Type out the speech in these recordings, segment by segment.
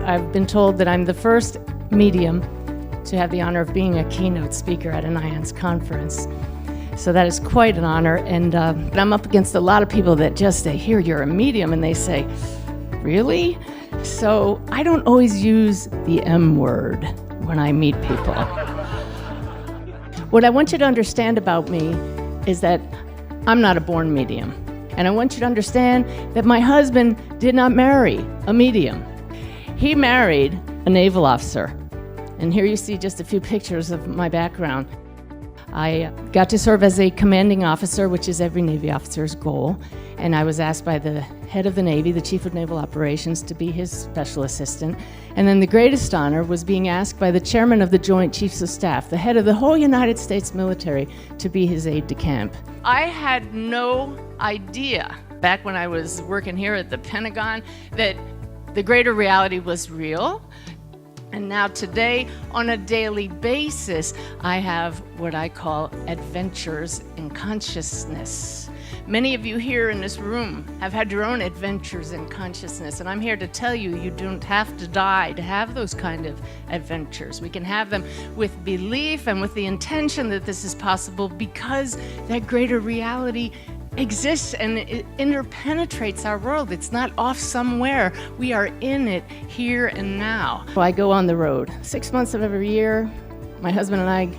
I've been told that I'm the first medium to have the honor of being a keynote speaker at an IANDS conference. So that is quite an honor, and I'm up against a lot of people that they hear you're a medium and they say, really? So I don't always use the M word when I meet people. What I want you to understand about me is that I'm not a born medium. And I want you to understand that my husband did not marry a medium. He married a naval officer. And here you see just a few pictures of my background. I got to serve as a commanding officer, which is every Navy officer's goal. And I was asked by the head of the Navy, the Chief of Naval Operations, to be his special assistant. And then the greatest honor was being asked by the Chairman of the Joint Chiefs of Staff, the head of the whole United States military, to be his aide-de-camp. I had no idea, back when I was working here at the Pentagon, that the greater reality was real. And now today, on a daily basis, I have what I call adventures in consciousness. Many of you here in this room have had your own adventures in consciousness, and I'm here to tell you, you don't have to die to have those kind of adventures. We can have them with belief and with the intention that this is possible, because that greater reality exists and it interpenetrates our world. It's not off somewhere. We are in it here and now. I go on the road 6 months of every year. My husband and I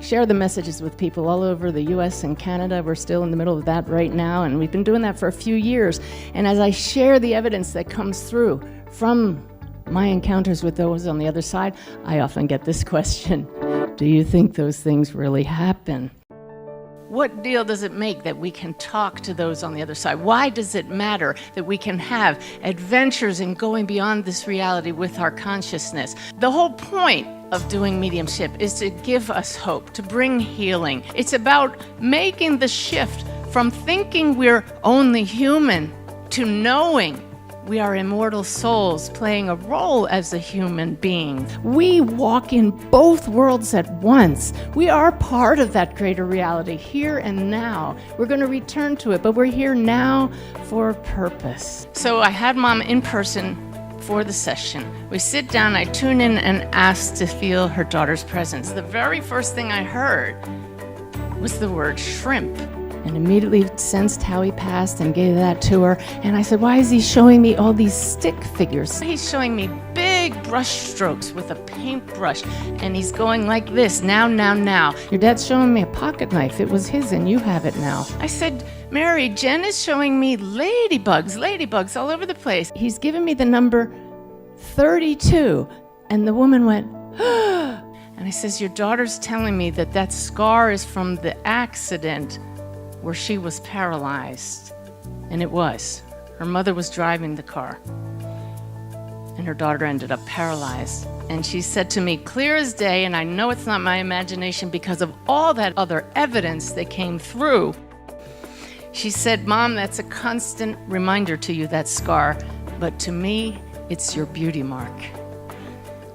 share the messages with people all over the US and Canada. We're still in the middle of that right now, and we've been doing that for a few years. And as I share the evidence that comes through from my encounters with those on the other side, I often get this question: do you think those things really happen? What deal does it make that we can talk to those on the other side? Why does it matter that we can have adventures in going beyond this reality with our consciousness? The whole point of doing mediumship is to give us hope, to bring healing. It's about making the shift from thinking we're only human to knowing we are immortal souls playing a role as a human being. We walk in both worlds at once. We are part of that greater reality here and now. We're going to return to it, but we're here now for a purpose. So I had Mom in person for the session. We sit down, I tune in and ask to feel her daughter's presence. The very first thing I heard was the word shrimp, and immediately sensed how he passed and gave that to her. And I said, why is he showing me all these stick figures? He's showing me big brush strokes with a paintbrush, and he's going like this, now, now, now. Your dad's showing me a pocket knife. It was his and you have it now. I said, Mary, Jen is showing me ladybugs all over the place. He's given me the number 32. And the woman went, and I says, your daughter's telling me that that scar is from the accident where she was paralyzed. And it was. Her mother was driving the car, and her daughter ended up paralyzed. And she said to me, clear as day, and I know it's not my imagination because of all that other evidence that came through. She said, Mom, that's a constant reminder to you, that scar, but to me, it's your beauty mark.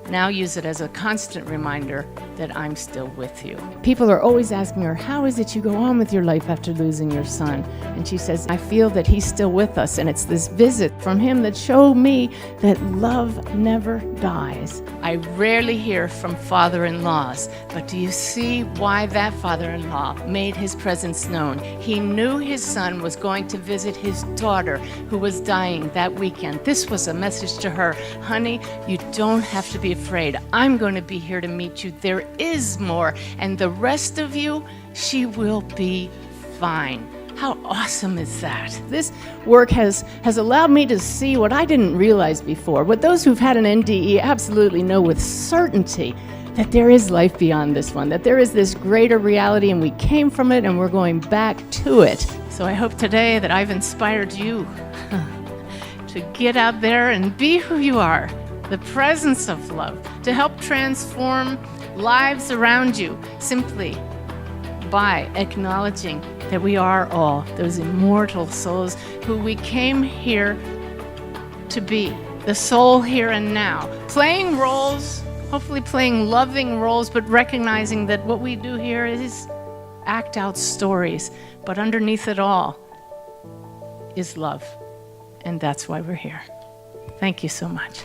Now use it as a constant reminder that I'm still with you. People are always asking her, how is it you go on with your life after losing your son? And she says, I feel that he's still with us, and it's this visit from him that showed me that love never dies. I rarely hear from father-in-laws, but do you see why that father-in-law made his presence known? He knew his son was going to visit his daughter who was dying that weekend. This was a message to her, honey, you don't have to be afraid. I'm going to be here to meet you. There is more, and the rest of you, she will be fine. How awesome is that? This work has allowed me to see what I didn't realize before. What those who've had an NDE absolutely know with certainty, that there is life beyond this one, that there is this greater reality, and we came from it and we're going back to it. So I hope today that I've inspired you to get out there and be who you are, the presence of love, to help transform lives around you simply by acknowledging that we are all those immortal souls who we came here to be, the soul here and now, playing roles, hopefully playing loving roles, but recognizing that what we do here is act out stories, but underneath it all is love, and that's why we're here. Thank you so much.